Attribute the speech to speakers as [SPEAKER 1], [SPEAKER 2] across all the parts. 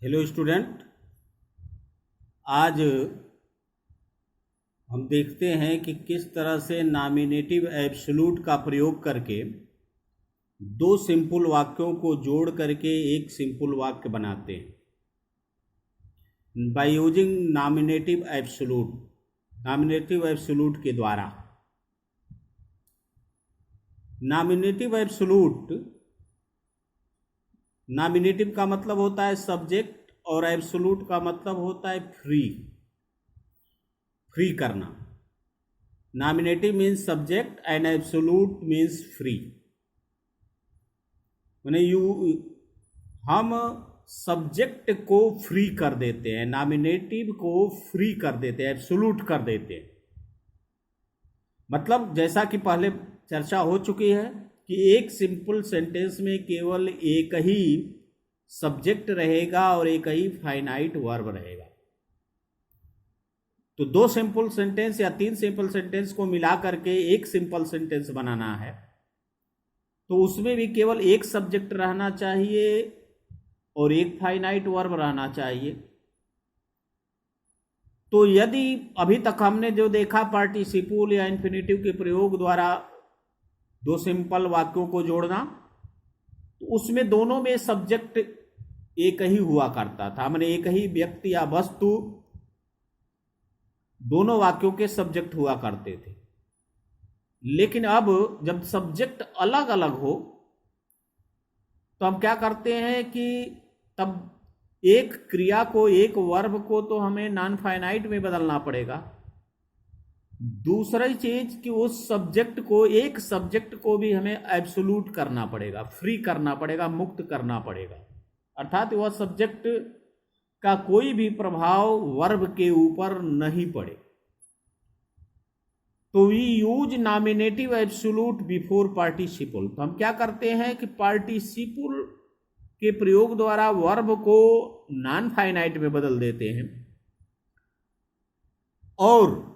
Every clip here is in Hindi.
[SPEAKER 1] Hello student. आज हम देखते हैं कि किस तरह से नॉमिनेटिव एब्सोल्यूट का प्रयोग करके दो सिंपल वाक्यों को जोड़ करके एक सिंपल वाक्य बनाते हैं बाय यूजिंग नॉमिनेटिव एब्सोल्यूट के द्वारा। नॉमिनेटिव एब्सोल्यूट, नॉमिनेटिव का मतलब होता है सब्जेक्ट और एब्सोल्यूट का मतलब होता है फ्री करना। Nominative means subject and absolute means free. माने हम सब्जेक्ट को फ्री कर देते हैं, नॉमिनेटिव को फ्री कर देते हैं, एब्सोल्यूट कर देते हैं। मतलब जैसा कि पहले चर्चा हो चुकी है कि एक सिंपल सेंटेंस में केवल एक ही सब्जेक्ट रहेगा और एक ही फाइनाइट वर्ब रहेगा। तो दो सिंपल सेंटेंस या तीन सिंपल सेंटेंस को मिला करके एक सिंपल सेंटेंस बनाना है तो उसमें भी केवल एक सब्जेक्ट रहना चाहिए और एक फाइनाइट वर्ब रहना चाहिए। तो यदि अभी तक हमने जो देखा पार्टिसिपल या इन्फिनेटिव के प्रयोग द्वारा दो सिंपल वाक्यों को जोड़ना, तो उसमें दोनों में सब्जेक्ट एक ही हुआ करता था, माने एक ही व्यक्ति या वस्तु दोनों वाक्यों के सब्जेक्ट हुआ करते थे। लेकिन अब जब सब्जेक्ट अलग अलग हो तो हम क्या करते हैं कि तब एक क्रिया को, एक वर्ब को तो हमें नॉन फाइनाइट में बदलना पड़ेगा। दूसरी चीज कि उस सब्जेक्ट को, एक सब्जेक्ट को भी हमें एब्सोल्यूट करना पड़ेगा, फ्री करना पड़ेगा, मुक्त करना पड़ेगा। अर्थात वह सब्जेक्ट का कोई भी प्रभाव वर्ब के ऊपर नहीं पड़े। तो we use nominative absolute before participle. तो हम क्या करते हैं कि पार्टिसिपल के प्रयोग द्वारा वर्ब को नॉन फाइनाइट में बदल देते हैं और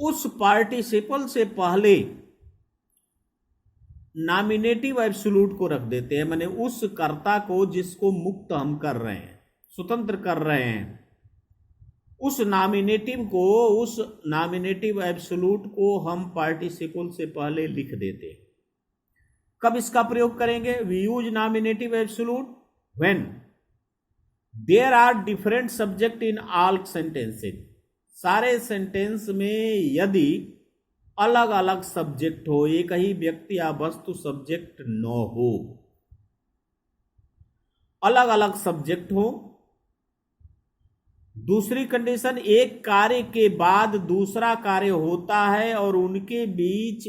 [SPEAKER 1] उस पार्टिसिपल से पहले नॉमिनेटिव एब्सोल्यूट को रख देते हैं। माने उस कर्ता को जिसको मुक्त हम कर रहे हैं, स्वतंत्र कर रहे हैं, उस नॉमिनेटिव एब्सोल्यूट को हम पार्टिसिपल से पहले लिख देते हैं। कब इसका प्रयोग करेंगे? We use nominative absolute when there are different subject in all sentences. सारे सेंटेंस में यदि अलग अलग सब्जेक्ट हो, एक ही व्यक्ति या वस्तु सब्जेक्ट न हो, अलग अलग सब्जेक्ट हो। दूसरी कंडीशन, एक कार्य के बाद दूसरा कार्य होता है और उनके बीच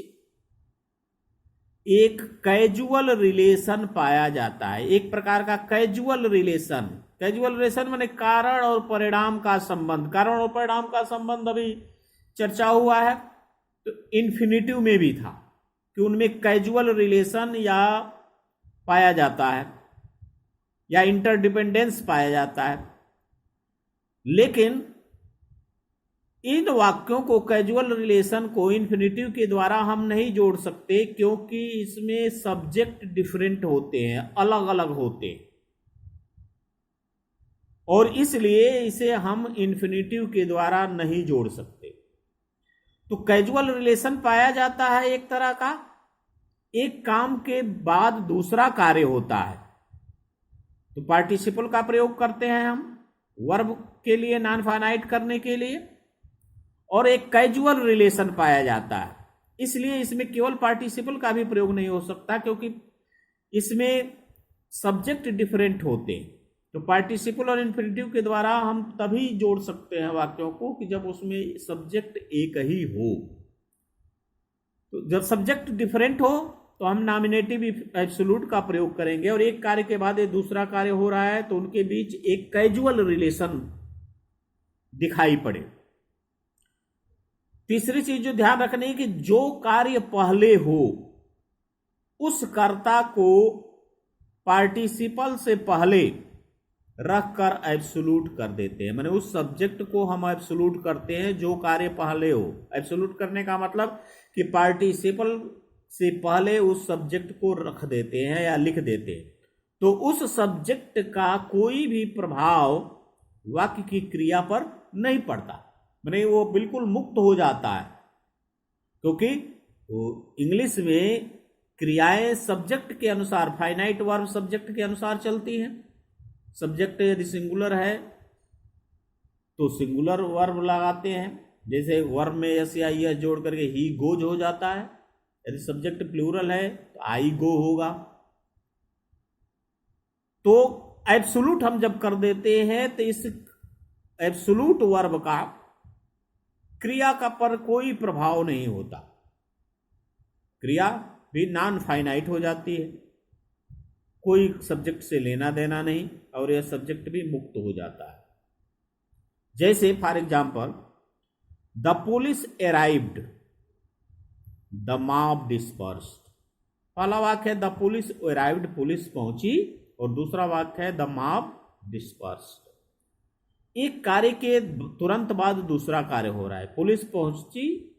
[SPEAKER 1] एक कैजुअल रिलेशन पाया जाता है, एक प्रकार का कैजुअल रिलेशन। कैजुअल रिलेशन माने कारण और परिणाम का संबंध। कारण और परिणाम का संबंध अभी चर्चा हुआ है, तो इन्फिनेटिव में भी था कि उनमें कैजुअल रिलेशन या पाया जाता है या इंटरडिपेंडेंस पाया जाता है। लेकिन इन वाक्यों को, कैजुअल रिलेशन को इन्फिनेटिव के द्वारा हम नहीं जोड़ सकते क्योंकि इसमें सब्जेक्ट डिफरेंट होते हैं, अलग अलग होते हैं, और इसलिए इसे हम इन्फिनेटिव के द्वारा नहीं जोड़ सकते। तो कैजुअल रिलेशन पाया जाता है एक तरह का, एक काम के बाद दूसरा कार्य होता है तो पार्टिसिपल का प्रयोग करते हैं हम वर्ब के लिए, नॉन फाइनाइट करने के लिए, और एक कैजुअल रिलेशन पाया जाता है। इसलिए इसमें केवल पार्टिसिपल का भी प्रयोग नहीं हो सकता क्योंकि इसमें सब्जेक्ट डिफरेंट होते हैं। तो पार्टिसिपल और इन्फिनेटिव के द्वारा हम तभी जोड़ सकते हैं वाक्यों को कि जब उसमें सब्जेक्ट एक ही हो। तो जब सब्जेक्ट डिफरेंट हो तो हम नॉमिनेटिव एब्सोल्यूट का प्रयोग करेंगे और एक कार्य के बाद दूसरा कार्य हो रहा है तो उनके बीच एक कैजुअल रिलेशन दिखाई पड़े। तीसरी चीज जो ध्यान रखनी है कि जो कार्य पहले हो उस कर्ता को पार्टिसिपल से पहले रखकर एब्सोल्यूट कर देते हैं। माने उस सब्जेक्ट को हम एब्सोल्यूट करते हैं जो कार्य पहले हो। एब्सोल्यूट करने का मतलब कि पार्टिसिपल से पहले उस सब्जेक्ट को रख देते हैं या लिख देते हैं। तो उस सब्जेक्ट का कोई भी प्रभाव वाक्य की क्रिया पर नहीं पड़ता, माने वो बिल्कुल मुक्त हो जाता है, क्योंकि इंग्लिश में क्रियाएं सब्जेक्ट के अनुसार, फाइनाइट वर्ब सब्जेक्ट के अनुसार चलती हैं। सब्जेक्ट यदि सिंगुलर है तो सिंगुलर वर्ब लगाते हैं, जैसे वर्ब में एस या एस जोड़ करके ही गोज हो जाता है। यदि सब्जेक्ट प्लूरल है तो आई गो होगा। तो एब्सोल्यूट हम जब कर देते हैं तो इस एब्सोल्यूट वर्ब का क्रिया का पर कोई प्रभाव नहीं होता, क्रिया भी नॉन फाइनाइट हो जाती है, कोई सब्जेक्ट से लेना देना नहीं, और यह सब्जेक्ट भी मुक्त हो जाता है। जैसे for example, the police arrived, the mob dispersed. पहला वाक्य है द पुलिस अराइव्ड, पुलिस पहुंची, और दूसरा वाक्य है द मॉब डिस्पर्स्ड। एक कार्य के तुरंत बाद दूसरा कार्य हो रहा है। पुलिस पहुंची,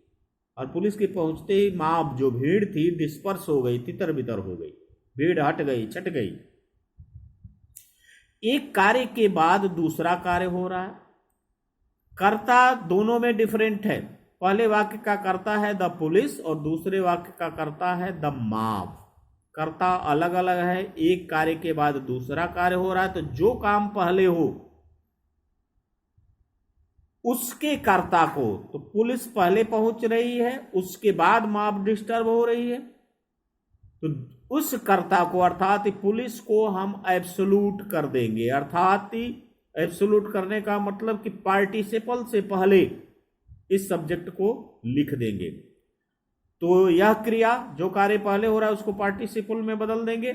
[SPEAKER 1] और पुलिस के पहुंचते ही मॉब जो भीड़ थी डिस्पर्स हो गई, तितर बितर हो गई, भीड़ हट गई, छट गई। एक कार्य के बाद दूसरा कार्य हो रहा है। कर्ता दोनों में डिफरेंट है। पहले वाक्य का कर्ता है द पुलिस और दूसरे वाक्य का कर्ता है द मॉब। कर्ता अलग अलग है। एक कार्य के बाद दूसरा कार्य हो रहा है, तो जो काम पहले हो उसके कर्ता को, तो पुलिस पहले पहुंच रही है, उसके बाद मॉब डिस्टर्ब हो रही है, तो उस कर्ता को अर्थात पुलिस को हम एब्सोल्यूट कर देंगे। अर्थात एब्सोल्यूट करने का मतलब कि पार्टिसिपल से पहले इस सब्जेक्ट को लिख देंगे। तो यह क्रिया जो कार्य पहले हो रहा है उसको पार्टिसिपल में बदल देंगे।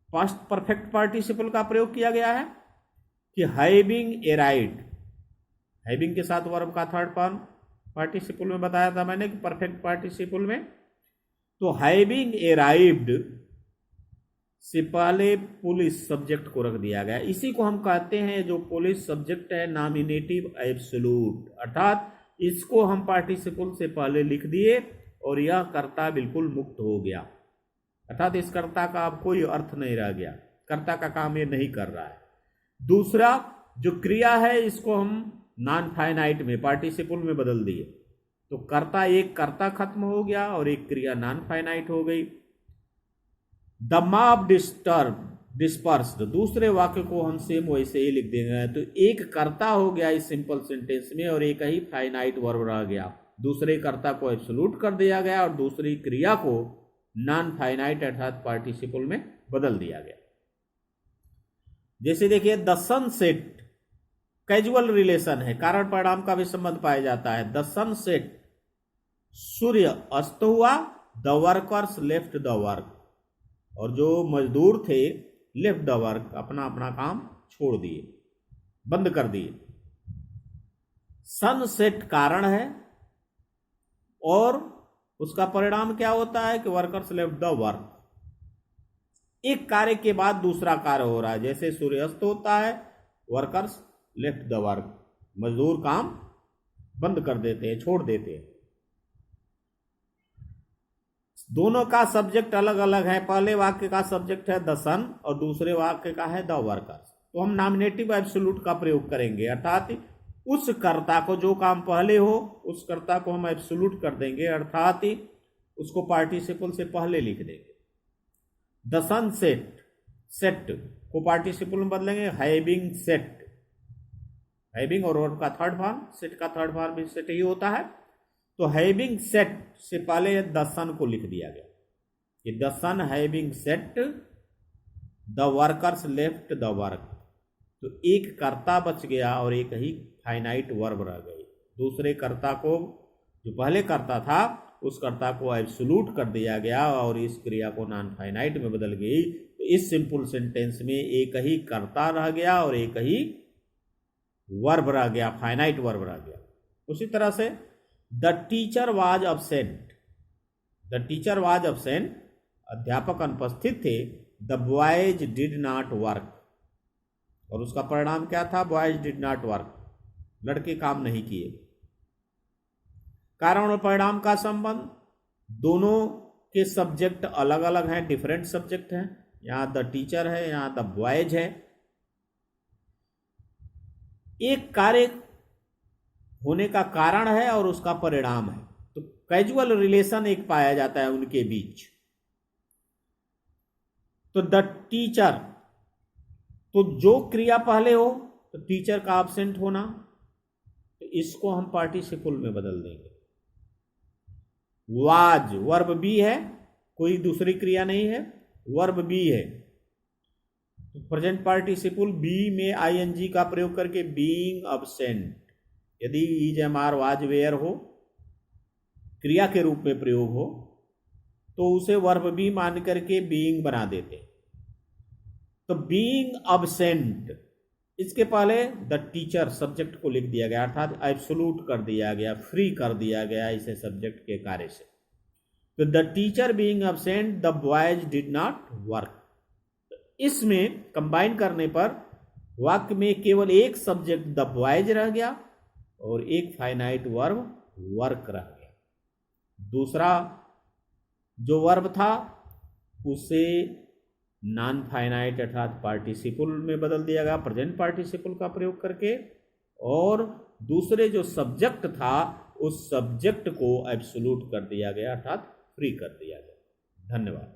[SPEAKER 1] पास्ट परफेक्ट पार्टिसिपल का प्रयोग किया गया है कि हैविंग अराइव्ड, हैविंग के साथ वर्ब का थर्ड फॉर्म पार्टिसिपल में बताया था मैंने कि परफेक्ट पार्टिसिपल में, तो हैविंग अराइव्ड से पहले पुलिस सब्जेक्ट को रख दिया गया। इसी को हम कहते हैं, जो पुलिस सब्जेक्ट है, नॉमिनेटिव एब्सोल्यूट, अर्थात इसको हम पार्टिसिपल से पहले लिख दिए और यह कर्ता बिल्कुल मुक्त हो गया, अर्थात इस कर्ता का अब कोई अर्थ नहीं रह गया, कर्ता का काम ये नहीं कर रहा है। दूसरा जो क्रिया है इसको हम नॉन फाइनाइट में, पार्टिसिपल में बदल दिए, तो कर्ता, एक कर्ता खत्म हो गया और एक क्रिया नॉन फाइनाइट हो गई। द मॉब डिस्पर्स्ड, दूसरे वाक्य को हम सेम वैसे ही लिख देंगे, तो एक कर्ता हो गया इस सिंपल सेंटेंस में और एक ही फाइनाइट वर्ब रह गया। दूसरे कर्ता को एब्सोल्यूट कर दिया गया और दूसरी क्रिया को नॉन फाइनाइट अर्थात पार्टिसिपल में बदल दिया गया। जैसे देखिए द सनसेट, कैजुअल रिलेशन है, कारण परिणाम का भी संबंध पाया जाता है। द सनसेट, सूर्य अस्त हुआ, the workers left the work, और जो मजदूर थे लेफ्ट द वर्क, अपना अपना काम छोड़ दिए, बंद कर दिए। सनसेट कारण है और उसका परिणाम क्या होता है कि वर्कर्स लेफ्ट द वर्क। एक कार्य के बाद दूसरा कार्य हो रहा है, जैसे सूर्यास्त होता है, वर्कर्स लेफ्ट द वर्क, मजदूर काम बंद कर देते हैं, छोड़ देते हैं। दोनों का सब्जेक्ट अलग अलग है। पहले वाक्य का सब्जेक्ट है द सन और दूसरे वाक्य का है द वर्कर्स, तो हम नॉमिनेटिव एब्सोल्यूट का प्रयोग करेंगे, अर्थात उस कर्ता को, जो काम पहले हो उस कर्ता को हम एब्सोल्यूट कर देंगे, अर्थात उसको पार्टिसिपल से पहले लिख देंगे। द सन सेट, सेट को पार्टिसिपल में बदलेंगे हैविंग सेट, हैविंग और वर्ब का थर्ड फॉर्म, सेट का थर्ड फॉर्म भी सेट ही होता है, तो हैविंग सेट से पहले द सन को लिख दिया गया कि the sun having set the workers left the work, तो एक कर्ता बच गया और एक ही फाइनाइट वर्ब रह गई। दूसरे कर्ता को, जो पहले कर्ता था उस कर्ता को एब्सोल्यूट कर दिया गया और इस क्रिया को नॉन फाइनाइट में बदल गई, तो इस सिंपल सेंटेंस में एक ही कर्ता रह गया और एक ही वर्ब रह गया, फाइनाइट वर्ब रह गया। उसी तरह से the teacher was absent, the teacher was absent, अध्यापक अनुपस्थित थे, the boys did not work, और उसका परिणाम क्या था, बॉयज डिड नॉट वर्क, लड़के काम नहीं किए। कारण और परिणाम का संबंध, दोनों के सब्जेक्ट अलग अलग हैं, डिफरेंट सब्जेक्ट हैं। यहाँ द टीचर है, यहाँ द बॉयज है। एक कार्य होने का कारण है और उसका परिणाम है, तो कैजुअल रिलेशन एक पाया जाता है उनके बीच। तो द टीचर, तो जो क्रिया पहले हो तो टीचर का एब्सेंट होना, तो इसको हम पार्टिसिपल में बदल देंगे। वाज वर्ब बी है, कोई दूसरी क्रिया नहीं है, वर्ब बी है, तो प्रेजेंट पार्टिसिपल बी में आईएनजी का प्रयोग करके बीइंग एब्सेंट, यदि is am are was were हो, क्रिया के रूप में प्रयोग हो, तो उसे वर्ब बी मान करके बीइंग बना देते। तो बीइंग एब्सेंट, इसके पहले द टीचर सब्जेक्ट को लिख दिया गया, अर्थात एब्सोल्यूट कर दिया गया, फ्री कर दिया गया इसे सब्जेक्ट के कार्य से। तो the teacher being absent the boys did not work. इसमें कंबाइन करने पर वाक्य में केवल एक सब्जेक्ट द बॉयज रह गया और एक फाइनाइट वर्ब वर्क रह गया। दूसरा जो वर्ब था उसे नॉन फाइनाइट अर्थात पार्टिसिपल में बदल दिया गया प्रेजेंट पार्टिसिपल का प्रयोग करके, और दूसरे जो सब्जेक्ट था उस सब्जेक्ट को एब्सोल्यूट कर दिया गया अर्थात फ्री कर दिया गया। धन्यवाद।